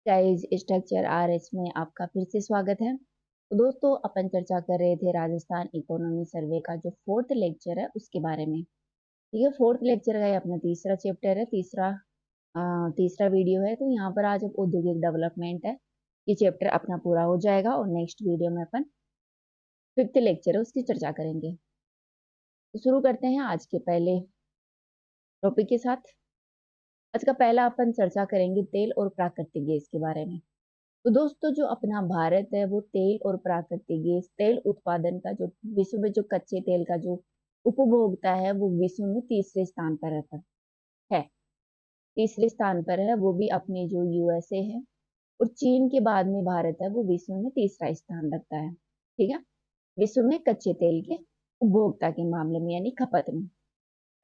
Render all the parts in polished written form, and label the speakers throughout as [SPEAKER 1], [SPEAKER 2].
[SPEAKER 1] Guys structure RS में आपका फिर से स्वागत है। तो दोस्तों अपन चर्चा कर रहे थे राजस्थान इकोनॉमी सर्वे का जो फोर्थ लेक्चर है उसके बारे में। ठीक है, फोर्थ लेक्चर का ये अपना तीसरा चैप्टर है, तीसरा वीडियो है। तो यहाँ पर आज औद्योगिक डेवलपमेंट है, ये चैप्टर अपना पूरा हो जाएगा और नेक्स्ट वीडियो में अपन फिफ्थ लेक्चर है उसकी चर्चा करेंगे। तो शुरू करते हैं आज के पहले टॉपिक के साथ। आज का पहला अपन चर्चा करेंगे तेल और प्राकृतिक गैस के बारे में। तो दोस्तों जो अपना भारत है वो तेल और प्राकृतिक गैस तेल उत्पादन का जो विश्व में जो कच्चे तेल का जो उपभोक्ता है वो विश्व में तीसरे स्थान पर है। तीसरे स्थान पर है, वो भी अपने जो यूएसए है और चीन के बाद में भारत है वो विश्व में तीसरा स्थान रखता है। ठीक है, विश्व में कच्चे तेल के उपभोक्ता के मामले में यानी खपत में।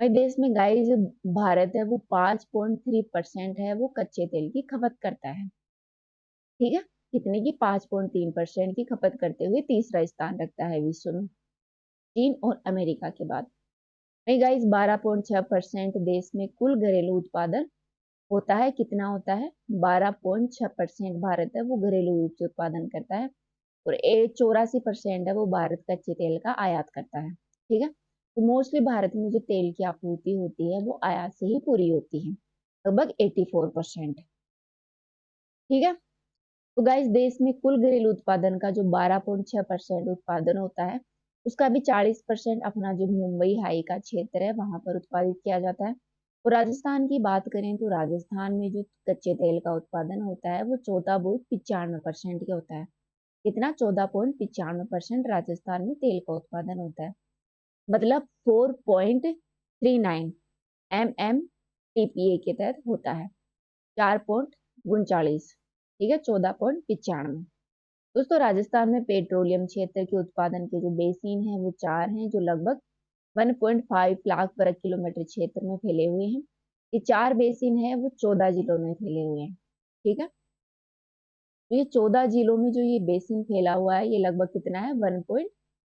[SPEAKER 1] भाई देश में गाइस जो भारत है वो 5.3% है वो कच्चे तेल की खपत करता है। ठीक है, कितने की 5.3% की खपत करते हुए तीसरा स्थान रखता है विश्व में, चीन और अमेरिका के बाद। वही गाइस 12.6% देश में कुल घरेलू उत्पादन होता है। कितना होता है? 12.6% भारत है वो घरेलू रूप से उत्पादन करता है और 84% है वो भारत कच्चे तेल का आयात करता है। ठीक है, तो मोस्टली भारत में जो तेल की आपूर्ति होती है वो आयात से ही पूरी होती है, लगभग 84%। ठीक है, तो गाइस देश में कुल घरेलू उत्पादन का जो 12.6% उत्पादन होता है उसका भी 40% अपना जो मुंबई हाई का क्षेत्र है वहां पर उत्पादित किया जाता है। और राजस्थान की बात करें तो राजस्थान में जो कच्चे तेल का उत्पादन होता है वो 14.95% का होता है। कितना? 14.95% राजस्थान में तेल का उत्पादन होता है, मतलब 4.39 MMTPA के तहत होता है, 4.39। ठीक है, 14.95। दोस्तों राजस्थान में पेट्रोलियम क्षेत्र के उत्पादन के जो बेसिन है वो चार हैं, जो लगभग 1.5 लाख वर्ग किलोमीटर क्षेत्र में फैले हुए हैं। ये चार बेसिन है वो 14 जिलों में फैले हुए हैं। ठीक है, तो ये 14 जिलों में जो ये बेसिन फैला हुआ है ये लगभग कितना है?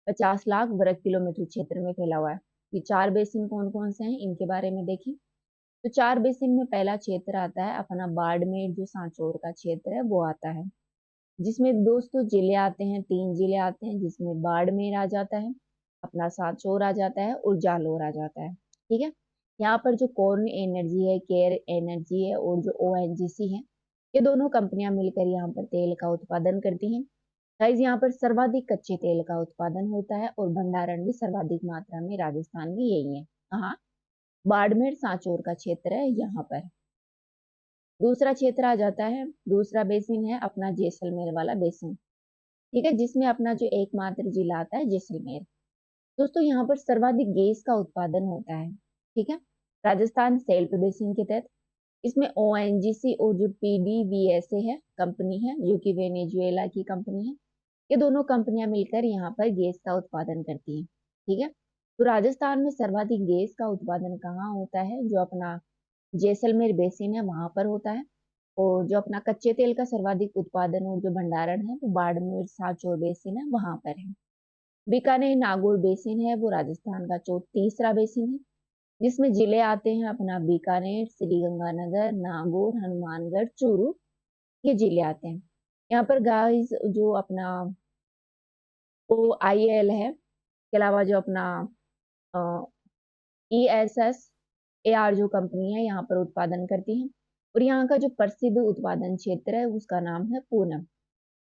[SPEAKER 1] 1.50 लाख वर्ग किलोमीटर क्षेत्र में फैला हुआ है। ये चार बेसिन कौन कौन से हैं इनके बारे में देखिए। तो चार बेसिन में पहला क्षेत्र आता है अपना बाड़मेर, जो सांचौर का क्षेत्र है वो आता है, जिसमें दोस्तों जिले आते हैं, 3 जिले आते हैं, जिसमें बाड़मेर आ जाता है, अपना सांचौर आ जाता है और जालोर आ जाता है। ठीक है, यहाँ पर जो कॉर्न एनर्जी है, केयर एनर्जी है और जो ओएनजीसी है, ये दोनों कंपनियां मिलकर यहाँ पर तेल का उत्पादन करती हैं। गाइस यहाँ पर सर्वाधिक कच्चे तेल का उत्पादन होता है और भंडारण भी सर्वाधिक मात्रा में राजस्थान में यही है। कहाँ? बाड़मेर सांचौर का क्षेत्र है यहाँ पर। दूसरा क्षेत्र आ जाता है, दूसरा बेसिन है अपना जैसलमेर वाला बेसिन। ठीक है, जिसमें अपना जो एकमात्र जिला आता है जैसलमेर। दोस्तों यहाँ पर सर्वाधिक गैस का उत्पादन होता है। ठीक है, राजस्थान सेल्फ बेसिन के तहत। इसमें ओएनजीसी और जो पीडीवीएसए है कंपनी है जो कि वेनेजुएला की कंपनी है, ये दोनों कंपनियां मिलकर यहाँ पर गैस का उत्पादन करती हैं। ठीक है, तो राजस्थान में सर्वाधिक गैस का उत्पादन कहाँ होता है? जो अपना जैसलमेर बेसिन है वहां पर होता है। और जो अपना कच्चे तेल का सर्वाधिक उत्पादन और जो भंडारण है वो बाड़मेर सांचौर बेसिन है वहां पर है। बीकानेर नागौर बेसिन है वो राजस्थान का तीसरा बेसिन है, जिसमें जिले आते हैं अपना बीकानेर, श्रीगंगानगर, नागौर, हनुमानगढ़, चूरू, ये जिले आते हैं। यहाँ पर गाइस जो अपना OIL है, के अलावा जो अपना ESSAR जो कंपनी है यहाँ पर उत्पादन करती है। और यहाँ का जो प्रसिद्ध उत्पादन क्षेत्र है उसका नाम है पूनम।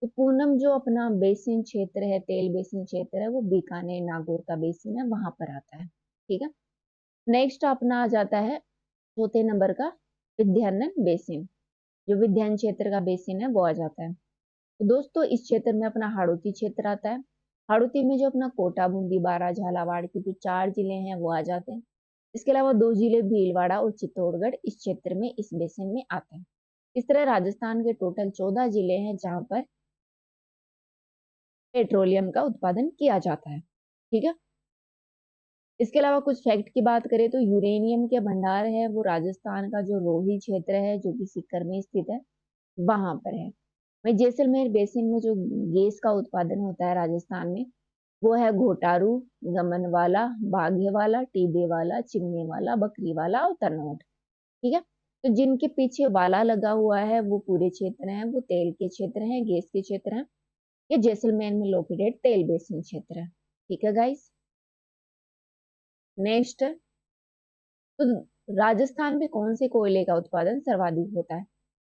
[SPEAKER 1] तो पूनम जो अपना बेसिन क्षेत्र है, तेल बेसिन क्षेत्र है, वो बीकानेर नागौर का बेसिन है वहां पर आता है। ठीक है, नेक्स्ट अपना आ जाता है चौथे नंबर का विंध्याचल बेसिन। जो विंध्याचल क्षेत्र का बेसिन है वो आ जाता है। तो दोस्तों इस क्षेत्र में अपना हाड़ौती क्षेत्र आता है। हाड़ौती में जो अपना कोटा, बूंदी, बारा, झालावाड़ के जो 4 जिले हैं वो आ जाते हैं। इसके अलावा 2 जिले भीलवाड़ा और चित्तौड़गढ़ इस क्षेत्र में, इस बेसिन में आते हैं। इस तरह राजस्थान के टोटल 14 जिले हैं जहां पर पेट्रोलियम का उत्पादन किया जाता है। ठीक है, इसके अलावा कुछ फैक्ट की बात करें तो यूरेनियम के भंडार है वो राजस्थान का जो रोही क्षेत्र है जो कि सीकर में स्थित है वहां पर है। वही जैसलमेर बेसिन में जो गैस का उत्पादन होता है राजस्थान में वो है घोटारू, गमनवाला, बाघेवाला, टीबेवाला, चिमनेवाला, बकरीवाला और तनोट। ठीक है, तो जिनके पीछे वाला लगा हुआ है वो पूरे क्षेत्र हैं, वो तेल के क्षेत्र हैं, गैस के क्षेत्र हैं। ये जैसलमेर में लोकेटेड तेल बेसिन क्षेत्र है। ठीक है गाइस। नेक्स्ट, तो राजस्थान में कौन से कोयले का उत्पादन सर्वाधिक होता है?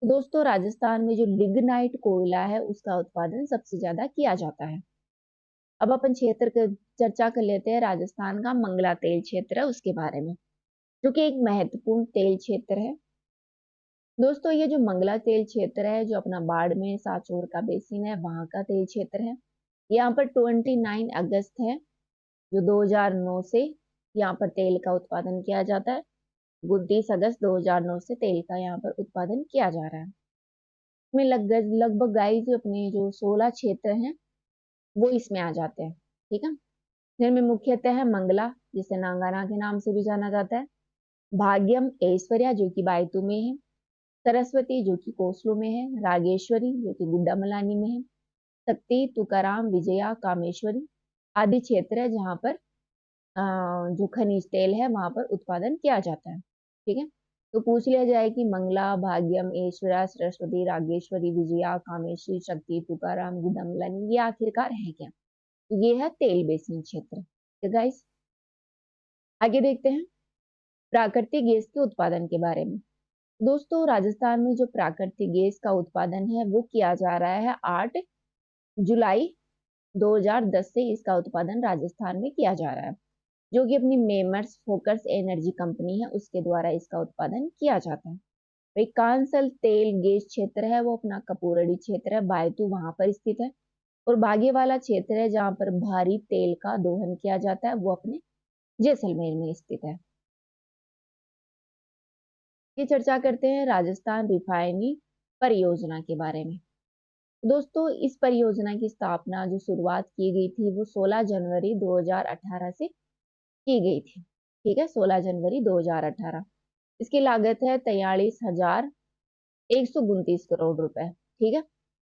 [SPEAKER 1] तो दोस्तों राजस्थान में जो लिग्नाइट कोयला है उसका उत्पादन सबसे ज्यादा किया जाता है। अब अपन क्षेत्र की चर्चा कर लेते हैं, राजस्थान का मंगला तेल क्षेत्र है उसके बारे में, जो कि एक महत्वपूर्ण तेल क्षेत्र है। दोस्तों ये जो मंगला तेल क्षेत्र है, जो अपना बाड़मेर सांचौर का बेसिन है, वहां का तेल क्षेत्र है। यहाँ पर 29 अगस्त है जो 2009 से यहाँ पर तेल का उत्पादन किया जाता है। 29 अगस्त 2009 से तेल का यहाँ पर उत्पादन किया जा रहा है। इसमें लगभग गाइस जो अपने जो 16 क्षेत्र हैं वो इसमें आ जाते हैं। ठीक है। जिनमें मुख्यतः है मंगला, जिसे नांगाना के नाम से भी जाना जाता है, भाग्यम ऐश्वर्या जो कि बायतू में है, सरस्वती जो कि कोसलो में है, रागेश्वरी जो कि गुड्डामलानी में है, शक्ति, तुकाराम, विजया, कामेश्वरी आदि क्षेत्र है जहाँ पर जो खनिज तेल है वहां पर उत्पादन किया जाता है। ठीक है। तो पूछ लिया जाए कि मंगला, भाग्यम, ऐश्वर्या, सरस्वती, रागेश्वरी, विजया, कामेश्वरी, शक्ति, तुकाराम, गुड्डामलानी ये आखिरकार है क्या? तो ये है तेल बेसिन क्षेत्र। तो गाइस आगे देखते हैं प्राकृतिक गैस के उत्पादन के बारे में। दोस्तों राजस्थान में जो प्राकृतिक गैस का उत्पादन है वो किया जा रहा है 8 जुलाई 2010 से इसका उत्पादन राजस्थान में किया जा रहा है, जो कि अपनी मेमर्स फोकस एनर्जी कंपनी है उसके द्वारा इसका उत्पादन किया जाता है। भाई कांसल तेल गैस क्षेत्र है वो अपना कपूरड़ी क्षेत्र है, बायतू वहां पर स्थित है। और बागे वाला क्षेत्र है जहां पर भारी तेल का दोहन किया जाता है वो अपने जैसलमेर में स्थित है। ये चर्चा करते हैं राजस्थान रिफाइनरी परियोजना के बारे में। दोस्तों इस परियोजना की स्थापना जो शुरुआत की गई थी वो 16 जनवरी 2018 से की गई थी। ठीक है, 16 जनवरी 2018। इसकी लागत है 43,129 करोड़ रुपए। ठीक है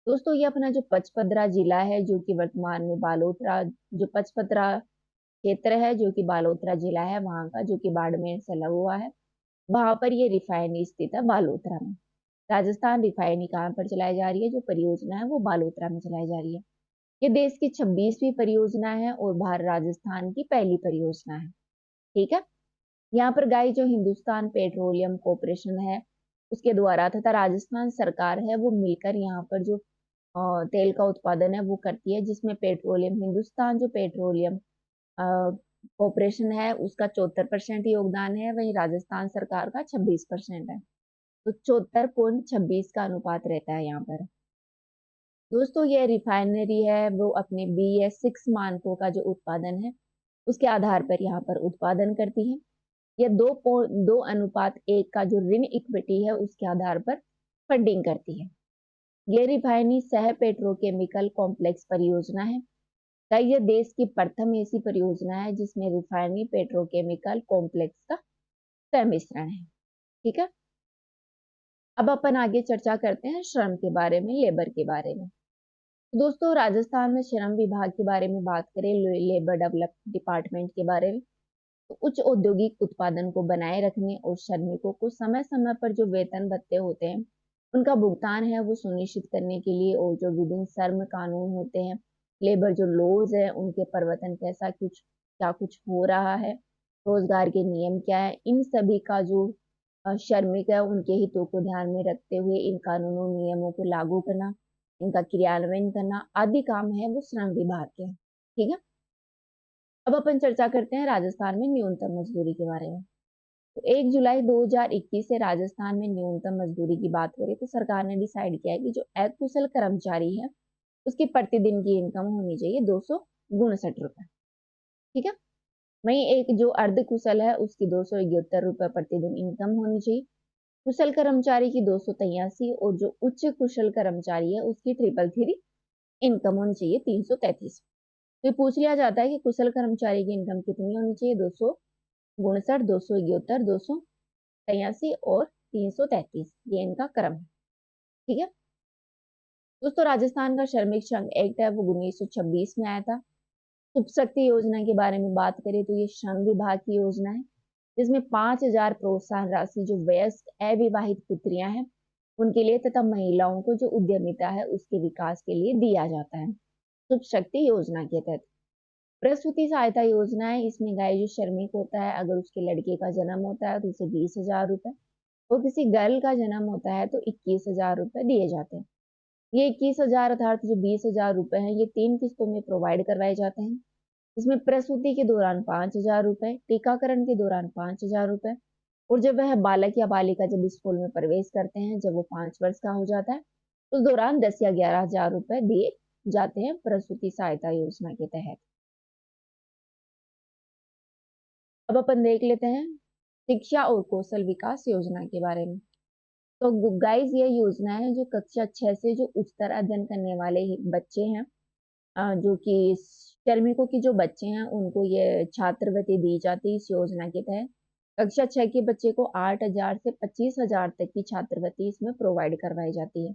[SPEAKER 1] दोस्तों, ये अपना जो पचपदरा जिला है जो कि वर्तमान में बालोतरा, जो पचपदरा क्षेत्र है जो कि बालोतरा जिला है वहां का, जो कि बाड़मेर से लगा हुआ है, वहां पर ये रिफाइनरी स्थित है बालोतरा में। राजस्थान रिफाइनरी कहाँ पर चलाई जा रही है? जो परियोजना है वो बालोतरा में चलाई जा रही है। ये देश की 26वीं परियोजना है और बाहर राजस्थान की पहली परियोजना है। ठीक है। यहाँ पर गाय जो हिंदुस्तान पेट्रोलियम कॉरपोरेशन है उसके द्वारा तथा राजस्थान सरकार है वो मिलकर यहाँ पर जो तेल का उत्पादन है वो करती है, जिसमें पेट्रोलियम हिंदुस्तान जो पेट्रोलियम कॉरपोरेशन है उसका 74% योगदान है, वहीं राजस्थान सरकार का 26% है। तो 74:26 का अनुपात रहता है यहाँ पर। दोस्तों ये रिफाइनरी है वो अपने BS6 मानकों का जो उत्पादन है उसके आधार पर यहाँ पर उत्पादन करती है। यह 2:1 का जो ऋण इक्विटी है उसके आधार पर फंडिंग करती है। ये रिफाइनरी सह पेट्रोकेमिकल कॉम्प्लेक्स परियोजना है। यह देश की प्रथम ऐसी परियोजना है जिसमें रिफाइनरी पेट्रोकेमिकल कॉम्प्लेक्स का सम्मिश्रण है। ठीक है। अब अपन आगे चर्चा करते हैं श्रम के बारे में, लेबर के बारे में। तो दोस्तों राजस्थान में श्रम विभाग के बारे में बात करें, लेबर डेवलपमेंट डिपार्टमेंट के बारे में, तो उच्च औद्योगिक उत्पादन को बनाए रखने और श्रमिकों को समय समय पर जो वेतन भत्ते होते हैं उनका भुगतान है वो सुनिश्चित करने के लिए, और जो विभिन्न श्रम कानून होते हैं, लेबर जो लॉज है उनके परिवर्तन कैसा क्या कुछ हो रहा है, रोजगार के नियम क्या है, इन सभी का जो श्रमिक है उनके हितों को ध्यान में रखते हुए इन कानूनों नियमों को लागू करना, इनका क्रियान्वयन करना आदि काम है वो श्रम विभाग के हैं। ठीक है। अब अपन चर्चा करते हैं राजस्थान में न्यूनतम मजदूरी के बारे में। तो 1 जुलाई 2021 से राजस्थान में न्यूनतम मजदूरी की बात करें तो सरकार ने डिसाइड किया है कि जो अकुशल कर्मचारी है उसकी प्रतिदिन की इनकम होनी चाहिए 269 रुपए। ठीक है। वहीं एक जो अर्ध कुशल है उसकी 271 रुपए प्रतिदिन इनकम होनी चाहिए। कुशल कर्मचारी की 283 और जो उच्च कुशल कर्मचारी है उसकी 333 इनकम होनी चाहिए 333। तो पूछ लिया जाता है कि कुशल कर्मचारी की इनकम कितनी होनी चाहिए? 259, 271, 283 और 333, ये इनका क्रम है। ठीक है दोस्तों, राजस्थान का श्रमिक संघ एक्ट है वो 1926 में आया था। शुभ शक्ति योजना के बारे में बात करें तो ये श्रम विभाग की योजना है। जिसमें 5,000 प्रोत्साहन राशि जो वयस्क अविवाहित पुत्रियां हैं उनके लिए तथा महिलाओं को जो उद्यमिता है उसके विकास के लिए दिया जाता है। शुभ शक्ति योजना के तहत प्रसूति सहायता योजना है। इसमें गाय जो श्रमिक होता है, अगर उसके लड़के का जन्म होता है तो उसे 20,000 रुपए, और किसी गर्ल का जन्म होता है तो 21,000 रुपए दिए जाते हैं। ये 21,000 अर्थात जो 20,000 रुपए हैं ये 3 किस्तों में प्रोवाइड करवाए जाते हैं। इसमें प्रसूति के दौरान 5,000 रुपए, टीकाकरण के दौरान 5,000 रुपए, और जब वह बालक या बालिका जब स्कूल में प्रवेश करते हैं, जब वो 5 वर्ष का हो जाता है, उस दौरान 10 या 11,000 रुपए दिए जाते हैं प्रसूति सहायता योजना के तहत। अब अपन देख लेते हैं शिक्षा और कौशल विकास योजना के बारे में। तो गाइस ये योजना है जो कक्षा 6 से जो उच्चतर अध्ययन करने वाले बच्चे हैं, जो कि श्रमिकों की जो बच्चे हैं उनको ये छात्रवृत्ति दी जाती है इस योजना के तहत। कक्षा 6 के बच्चे को 8,000 से 25,000 तक की छात्रवृत्ति इसमें प्रोवाइड करवाई जाती है।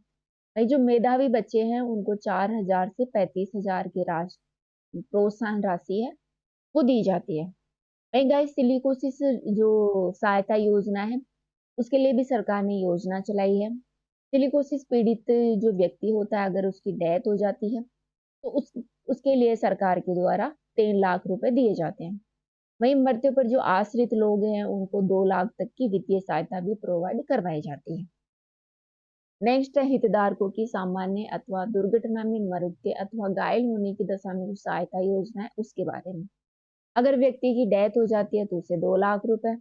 [SPEAKER 1] वही जो मेधावी बच्चे हैं उनको 4,000 से 35,000 की राशि प्रोत्साहन राशि है वो दी जाती है। वही गाइस सिलिकोसिस जो सहायता योजना है उसके लिए भी सरकार ने योजना चलाई है। सिलिकोसिस पीड़ित जो व्यक्ति होता है अगर उसकी डेथ हो जाती है तो उसके लिए सरकार के द्वारा 3 लाख रुपए दिए जाते हैं। वहीं मृत्यु पर जो आश्रित लोग हैं उनको 2 लाख तक की वित्तीय सहायता भी प्रोवाइड करवाई जाती है। नेक्स्ट है हितधारकों की सामान्य अथवा दुर्घटना में मृत्यु अथवा घायल होने की दशा में जो सहायता योजना है उसके बारे में। अगर व्यक्ति की डेथ हो जाती है तो उसे 2 लाख रुपए,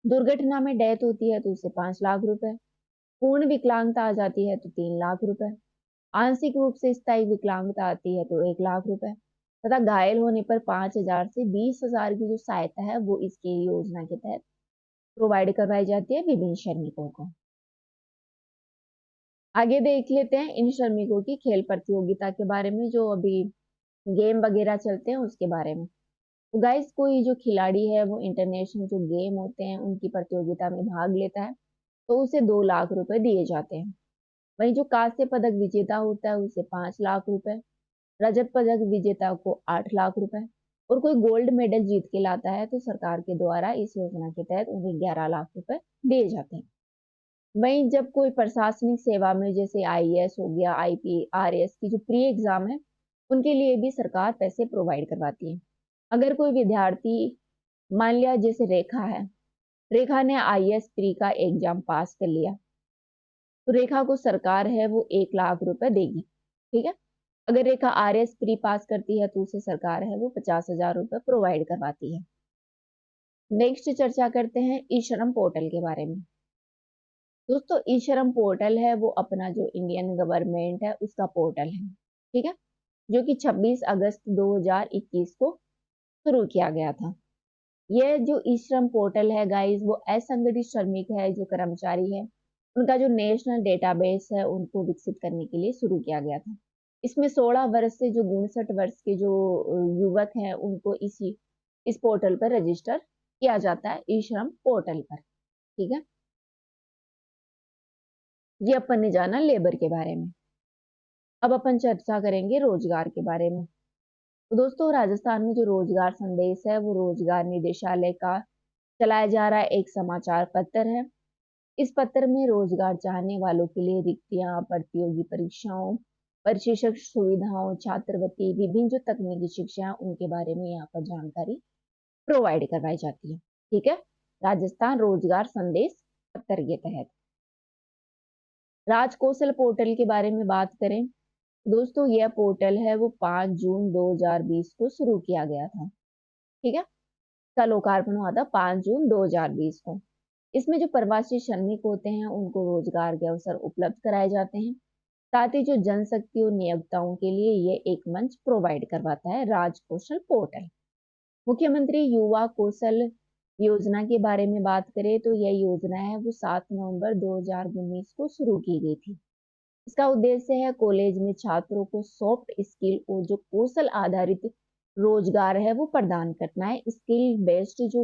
[SPEAKER 1] दुर्घटना में डेथ होती है तो उसे 5 लाख रुपए, पूर्ण विकलांगता आ जाती है तो 3 लाख रुपए, आंशिक रूप से स्थायी विकलांगता आती है तो 1 लाख रुपए, तथा घायल होने पर 5,000 से 20,000 की जो सहायता है वो इसकी योजना के तहत प्रोवाइड करवाई जाती है विभिन्न श्रमिकों को। आगे देख लेते हैं इन श्रमिकों की खेल प्रतियोगिता के बारे में, जो अभी गेम वगैरह चलते हैं उसके बारे में। तो गाइस कोई जो खिलाड़ी है वो इंटरनेशनल जो गेम होते हैं उनकी प्रतियोगिता में भाग लेता है तो उसे 2 लाख रुपए दिए जाते हैं। वहीं जो कांस्य पदक विजेता होता है उसे 5 लाख रुपए, रजत पदक विजेता को 8 लाख रुपए, और कोई गोल्ड मेडल जीत के लाता है तो सरकार के द्वारा इस योजना के तहत उन्हें 11 लाख रुपए दिए जाते हैं। वहीं जब कोई प्रशासनिक सेवा में जैसे आईएएस हो गया, आईपीआरएस की जो प्री एग्जाम है उनके लिए भी सरकार पैसे प्रोवाइड करवाती है। अगर कोई विद्यार्थी मान लिया जैसे रेखा है, रेखा ने आईएएस प्री का एग्जाम पास कर लिया तो रेखा को सरकार है वो 1 लाख रुपए देगी। ठीक है, अगर रेखा आरएस प्री पास करती है तो उसे सरकार है वो 50,000 रुपए प्रोवाइड करवाती है। नेक्स्ट चर्चा करते हैं ई श्रम पोर्टल के बारे में। दोस्तों ई श्रम पोर्टल है वो अपना जो इंडियन गवर्नमेंट है उसका पोर्टल है। ठीक है, जो कि 26 अगस्त 2021 को शुरू किया गया था। यह जो ई श्रम पोर्टल है गाइस वो असंगठित श्रमिक है जो कर्मचारी है उनका जो नेशनल डेटाबेस है उनको विकसित करने के लिए शुरू किया गया था। इसमें 16 वर्ष से जो 59 वर्ष के जो युवक हैं उनको इस पोर्टल पर रजिस्टर किया जाता है ई श्रम पोर्टल पर। ठीक है, ये अपन ने जाना लेबर के बारे में। अब अपन चर्चा करेंगे रोजगार के बारे में। तो दोस्तों राजस्थान में जो रोजगार संदेश है वो रोजगार निदेशालय का चलाया जा रहा है एक समाचार पत्र है। इस पत्र में रोजगार चाहने वालों के लिए रिक्तियां, प्रतियोगी परीक्षाओं, प्रशिक्षक सुविधाओं, छात्रवृत्ति, विभिन्न जो तकनीकी शिक्षा उनके बारे में यहाँ पर जानकारी प्रोवाइड करवाई जाती है। ठीक है, राजस्थान रोजगार संदेश पत्र के तहत राजकौशल पोर्टल के बारे में बात करें दोस्तों, यह पोर्टल है वो 5 जून 2020 को शुरू किया गया था। ठीक है, इसका लोकार्पण हुआ था 5 जून 2020 को। इसमें जो प्रवासी श्रमिक होते हैं उनको रोजगार के अवसर उपलब्ध कराए जाते हैं। साथ ही जो जनशक्ति और नियोक्ताओं के लिए ये एक मंच प्रोवाइड करवाता है राजकौशल पोर्टल। मुख्यमंत्री युवा कौशल योजना के बारे में बात करें तो यह योजना है वो 7 नवंबर 2019 को शुरू की गई थी। इसका उद्देश्य है कॉलेज में छात्रों को सॉफ्ट स्किल और जो कौशल आधारित रोजगार है वो प्रदान करना है। स्किल बेस्ड जो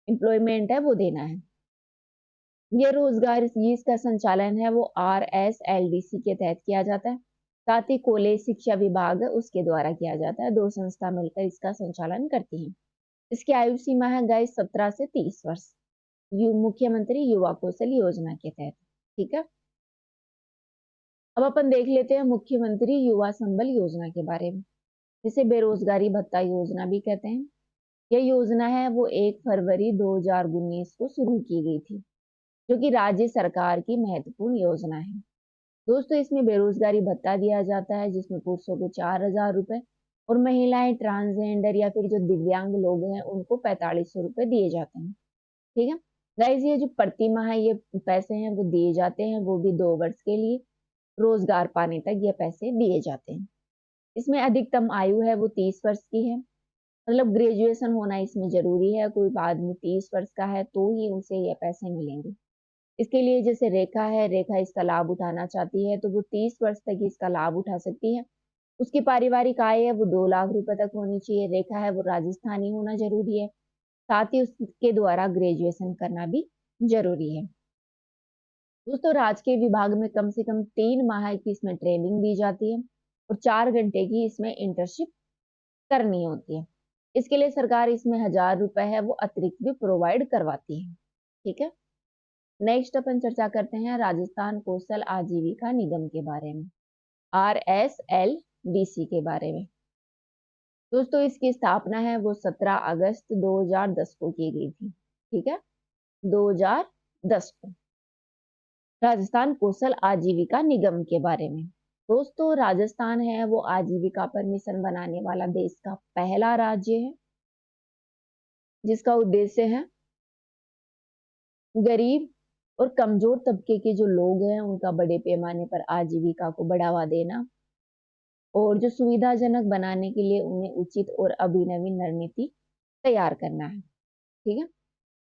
[SPEAKER 1] एम्प्लॉयमेंट है वो देना है। ये रोजगार इसका संचालन है वो RSLDC के तहत किया जाता है। साथ ही कॉलेज शिक्षा विभाग है उसके द्वारा किया जाता है। 2 संस्था मिलकर इसका संचालन करती हैं। इसकी आयु सीमा है गाइस 17 से 30 वर्ष, मुख्यमंत्री युवा कौशल योजना के तहत। ठीक है, अब अपन देख लेते हैं मुख्यमंत्री युवा संबल योजना के बारे में, जिसे बेरोजगारी भत्ता योजना भी कहते हैं। यह योजना है वो 1 फरवरी 2019 को शुरू की गई थी, जो कि राज्य सरकार की महत्वपूर्ण योजना है। दोस्तों, इसमें बेरोजगारी भत्ता दिया जाता है, जिसमें पुरुषों को 4,000 रुपए और महिलाएं, ट्रांसजेंडर या फिर जो दिव्यांग लोग हैं उनको 4500 रुपए दिए जाते हैं। ठीक है गाइज, ये जो प्रति माह ये पैसे हैं वो दिए जाते हैं, वो भी 2 वर्ष के लिए। रोजगार पाने तक ये पैसे दिए जाते हैं। इसमें अधिकतम आयु है वो 30 वर्ष की है, मतलब ग्रेजुएशन होना इसमें जरूरी है। कोई आदमी 30 वर्ष का है तो ही उसे ये पैसे मिलेंगे। इसके लिए जैसे रेखा है, रेखा इसका लाभ उठाना चाहती है तो वो 30 वर्ष तक इसका लाभ उठा सकती है। उसकी पारिवारिक आय है वो 2 लाख रुपए तक होनी चाहिए। रेखा है वो राजस्थानी होना जरूरी है, साथ ही उसके द्वारा ग्रेजुएशन करना भी जरूरी है। दोस्तों, राजकीय विभाग में कम से कम 3 माह की इसमें ट्रेनिंग दी जाती है और 4 घंटे की इसमें इंटर्नशिप करनी होती है। इसके लिए सरकार इसमें 1,000 रुपए है वो अतिरिक्त भी प्रोवाइड करवाती है। ठीक है, नेक्स्ट अपन चर्चा करते हैं राजस्थान कौशल आजीविका निगम के बारे में, RSLDC के बारे में। दोस्तों, इसकी स्थापना है वो 17 अगस्त 2010 को की गई थी। ठीक है, 2010 को। राजस्थान कौशल आजीविका निगम के बारे में। दोस्तों, राजस्थान है वो आजीविका पर मिशन बनाने वाला देश का पहला राज्य है, जिसका उद्देश्य है गरीब और कमजोर तबके के जो लोग हैं उनका बड़े पैमाने पर आजीविका को बढ़ावा देना और जो सुविधाजनक बनाने के लिए उन्हें उचित और अभिनवी रणनीति तैयार करना है। ठीक है,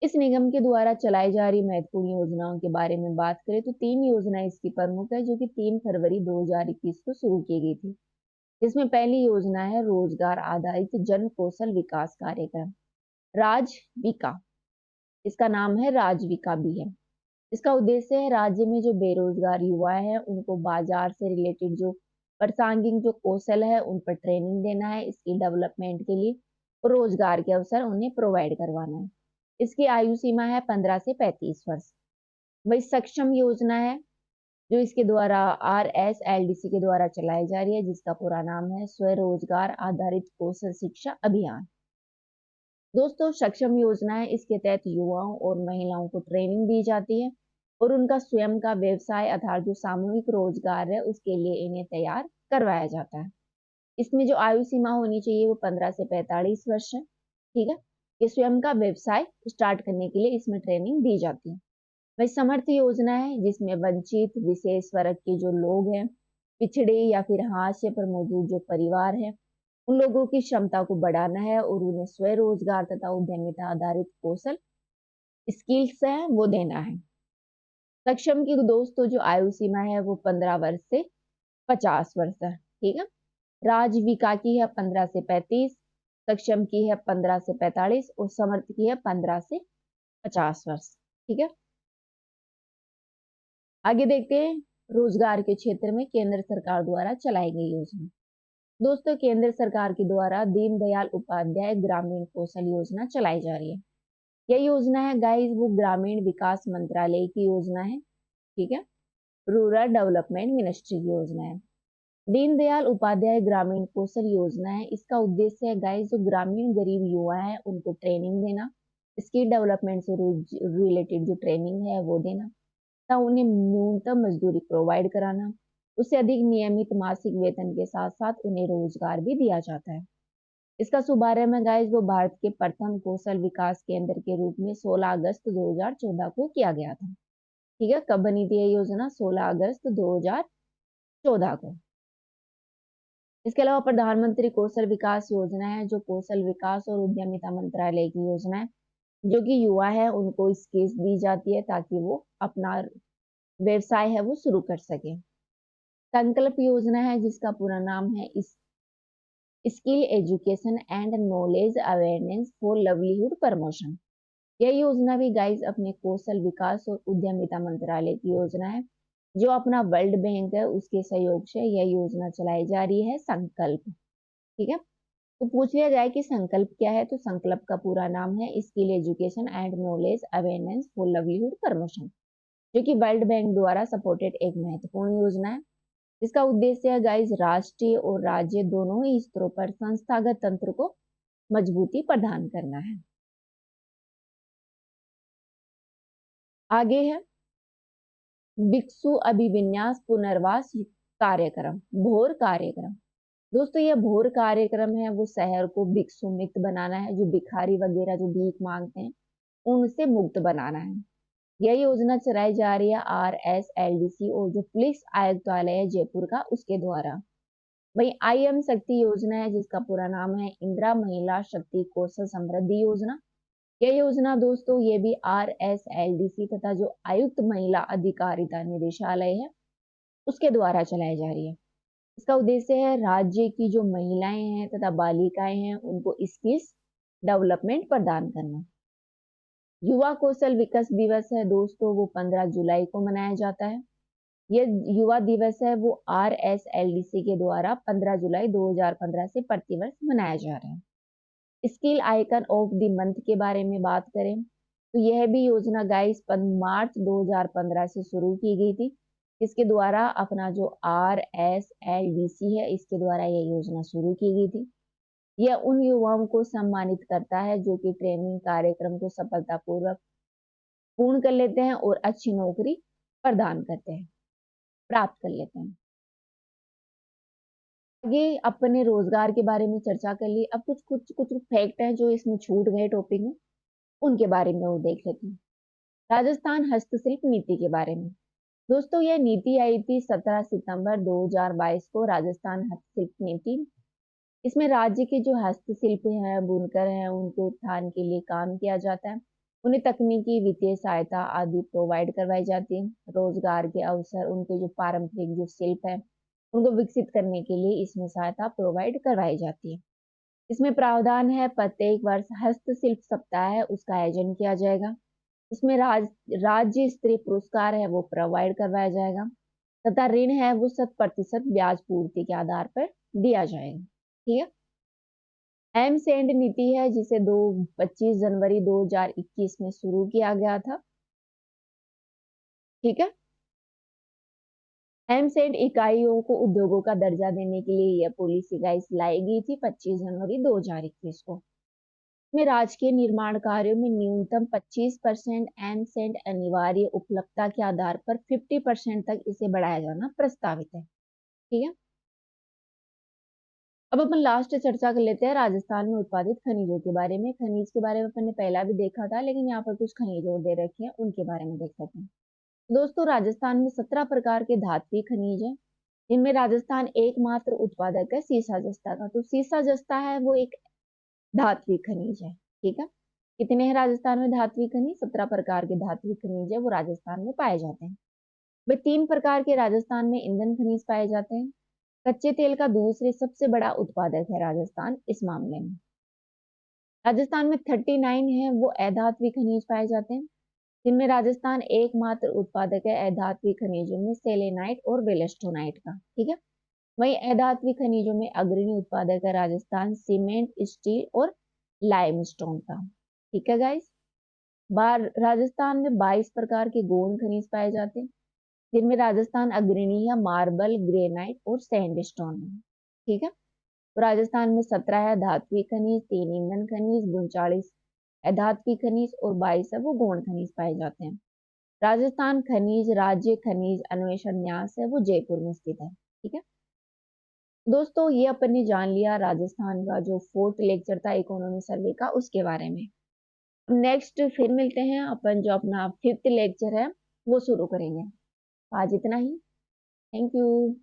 [SPEAKER 1] इस निगम के द्वारा चलाई जा रही महत्वपूर्ण योजनाओं के बारे में बात करें तो 3 योजनाएं इसकी प्रमुख है, जो कि 3 फरवरी 2021 को शुरू की गई थी। इसमें पहली योजना है रोजगार आधारित जन कौशल विकास कार्यक्रम, राजविका। इसका नाम है राजविका भी है। इसका उद्देश्य है राज्य में जो बेरोजगार युवा है उनको बाजार से रिलेटेड जो प्रासंगिक जो कौशल है उन पर ट्रेनिंग देना है, इसकी डेवलपमेंट के लिए रोजगार के अवसर उन्हें प्रोवाइड करवाना है। इसकी आयु सीमा है 15 से 35 वर्ष। वही सक्षम योजना है जो इसके द्वारा RSLDC के द्वारा चलाई जा रही है, जिसका पूरा नाम है स्वरोजगार आधारित कौशल शिक्षा अभियान। दोस्तों, सक्षम योजना है, इसके तहत युवाओं और महिलाओं को ट्रेनिंग दी जाती है और उनका स्वयं का व्यवसाय अर्थात जो सामूहिक रोजगार है उसके लिए इन्हें तैयार करवाया जाता है। इसमें जो आयु सीमा होनी चाहिए वो 15 से 45 वर्ष है। ठीक है, ये स्वयं का व्यवसाय स्टार्ट करने के लिए इसमें ट्रेनिंग दी जाती है। वही समर्थ योजना है, जिसमें वंचित विशेष वर्ग के जो लोग हैं, पिछड़े या फिर हाशिए पर मौजूद जो परिवार है, उन लोगों की क्षमता को बढ़ाना है और उन्हें स्वरोजगार तथा उद्यमिता आधारित कौशल स्किल्स है वो देना है। सक्षम की दोस्तों जो आयु सीमा है वो 15 वर्ष से 50 वर्ष है। ठीक है, राजविका की है 15 से 35, सक्षम की है 15 से 45 और समर्थ की है 15 से 50 वर्ष। ठीक है, आगे देखते हैं रोजगार के क्षेत्र में केंद्र सरकार द्वारा चलाई गई योजना। दोस्तों, केंद्र सरकार के द्वारा दीनदयाल उपाध्याय ग्रामीण कौशल योजना चलाई जा रही है। यह योजना है गाइस वो ग्रामीण विकास मंत्रालय की योजना है। ठीक है, रूरल डेवलपमेंट मिनिस्ट्री की योजना है। दीनदयाल उपाध्याय ग्रामीण कौशल योजना है, इसका उद्देश्य है गाइस जो ग्रामीण गरीब युवा है उनको ट्रेनिंग देना, स्किल डेवलपमेंट से रिलेटेड जो ट्रेनिंग है वो देना, तथा उन्हें न्यूनतम मजदूरी प्रोवाइड कराना, उससे अधिक नियमित मासिक वेतन के साथ साथ उन्हें रोजगार भी दिया जाता है। इसका शुभारंभ गाइस वो भारत के प्रथम कौशल विकास केंद्र के रूप में 16 अगस्त 2014 को किया गया था। ठीक है, कब बनी थी यह योजना? 16 अगस्त 2014 को। इसके अलावा प्रधानमंत्री कौशल विकास योजना है, जो कौशल विकास और उद्यमिता मंत्रालय की योजना है, जो कि युवा है उनको स्किल्स दी जाती है ताकि वो अपना व्यवसाय है वो शुरू कर सके। संकल्प योजना है, जिसका पूरा नाम है skill education and knowledge awareness for livelihood promotion. यह योजना भी गाइस अपने कौशल विकास और उद्यमिता मंत्रालय की योजना है, जो अपना वर्ल्ड बैंक है उसके सहयोग से यह योजना चलाई जा रही है, संकल्प। ठीक है, तो पूछ लिया जाए कि संकल्प क्या है, तो संकल्प का पूरा नाम है skill education and knowledge awareness for livelihood promotion, जो कि वर्ल्ड बैंक द्वारा सपोर्टेड एक महत्वपूर्ण योजना है। इसका उद्देश्य है गाइस राष्ट्रीय और राज्य दोनों ही स्तरों पर संस्थागत तंत्र को मजबूती प्रदान करना है। आगे है भिक्षु अभिविन्यास पुनर्वास कार्यक्रम, भोर कार्यक्रम। दोस्तों ये भोर कार्यक्रम है वो शहर को भिक्षु मुक्त बनाना है, जो भिखारी वगैरह जो भीख मांगते हैं उनसे मुक्त बनाना है। यह योजना चलाई जा रही है RSLDC और जो पुलिस आयुक्तालय है जयपुर का उसके द्वारा। वही IM शक्ति योजना है जिसका पूरा नाम है इंदिरा महिला शक्ति कौशल समृद्धि योजना। यह योजना दोस्तों ये भी RSLDC तथा जो आयुक्त महिला अधिकारिता निदेशालय है उसके द्वारा चलाई जा रही है। इसका उद्देश्य है राज्य की जो महिलाएं हैं तथा बालिकाएं हैं उनको स्किल्स डेवलपमेंट प्रदान करना। युवा कौशल विकास दिवस है दोस्तों वो 15 जुलाई को मनाया जाता है। यह युवा दिवस है वो RSLDC के द्वारा 15 जुलाई 2015 से प्रतिवर्ष मनाया जा रहा है। Skill icon of the month के बारे में बात करें तो यह भी योजना गाइस मार्च 2015 से शुरू की गई थी। इसके द्वारा अपना जो RSLDC है इसके द्वारा यह योजना शुरू की गई थी। यह उन युवाओं को सम्मानित करता है जो कि ट्रेनिंग कार्यक्रम को सफलतापूर्वक पूर्ण कर लेते हैं और अच्छी नौकरी प्रदान करते हैं, प्राप्त कर लेते हैं। आगे अपने रोजगार के बारे में चर्चा कर ली। अब कुछ कुछ कुछ फैक्ट हैं जो इसमें छूट गए टॉपिक में, उनके बारे में वो देख लेते हैं। राजस्थान हस्तशिल्प नीति के बारे में दोस्तों यह नीति आई थी 17 सितंबर 2022 को, राजस्थान हस्तशिल्प नीति। इसमें राज्य के जो हस्तशिल्प हैं बुनकर हैं उनके उत्थान के लिए काम किया जाता है। उन्हें तकनीकी वित्तीय सहायता आदि प्रोवाइड करवाई जाती है। रोजगार के अवसर उनके जो पारंपरिक जो शिल्प है उनको विकसित करने के लिए इसमें सहायता प्रोवाइड करवाई जाती है। इसमें प्रावधान है प्रत्येक वर्ष हस्तशिल्प सप्ताह है उसका आयोजन किया जाएगा। इसमें राज्य स्तरीय पुरस्कार है वो प्रोवाइड करवाया जाएगा तथा ऋण है वो 100% ब्याज पूर्ति के आधार पर दिया जाएगा। ठीक है। एमसेंड नीति है जिसे 25 जनवरी 2021 में शुरू किया गया था। ठीक है। एमसेंड इकाइयों को उद्योगों का दर्जा देने के लिए यह पॉलिसी गाइस लाई गई थी 25 जनवरी 2021 को। में राजकीय निर्माण कार्यों में न्यूनतम 25% एमसेंड अनिवार्य उपलब्धता के आधार पर 50% तक इसे बढ़ाया जाना प्रस्तावित है। ठीक है। अब अपन लास्ट चर्चा कर लेते हैं राजस्थान में उत्पादित खनिजों के बारे में। खनिज के बारे में अपन ने पहला भी देखा था लेकिन यहाँ पर कुछ खनिज और दे रखे हैं उनके बारे में देख लेते हैं। दोस्तों राजस्थान में 17 प्रकार के धात्विक खनिज हैं जिनमें राजस्थान एकमात्र उत्पादक है सीसा जस्ता का। तो सीसा जस्ता है वो एक धात्विक खनिज है। ठीक है। कितने हैं राजस्थान में धात्विक खनिज? 17 प्रकार के धात्विक खनिज है वो राजस्थान में पाए जाते हैं। वे 3 प्रकार के राजस्थान में ईंधन खनिज पाए जाते हैं। कच्चे तेल का दूसरे सबसे बड़ा उत्पादक है राजस्थान इस मामले में। राजस्थान में 39 है वो अधात्विक खनिज पाए जाते हैं जिनमें राजस्थान एकमात्र उत्पादक है अधात्विक खनिजों में सेलेनाइट और वेलेस्टोनाइट का। ठीक है। वहीं अधात्विक खनिजों में अग्रणी उत्पादक है राजस्थान सीमेंट स्टील और लाइमस्टोन का। ठीक है गाइस। राजस्थान में 22 प्रकार के गौण खनिज पाए जाते हैं जिनमें राजस्थान अग्रणी है मार्बल ग्रेनाइट और सैंडस्टोन है। ठीक है। तो राजस्थान में 17 है धात्विक खनिज, 3 ईंधन खनिज, 39 अधात्विक खनिज और 22 है वो गौण खनिज पाए जाते हैं। राजस्थान खनिज राज्य खनिज अन्वेषण न्यास है वो जयपुर में स्थित है। ठीक है दोस्तों, ये अपन ने जान लिया राजस्थान का जो 4th लेक्चर था इकोनॉमी सर्वे का उसके बारे में। नेक्स्ट फिर मिलते हैं अपन जो अपना 5th लेक्चर है वो शुरू करेंगे। आज इतना ही। Thank you.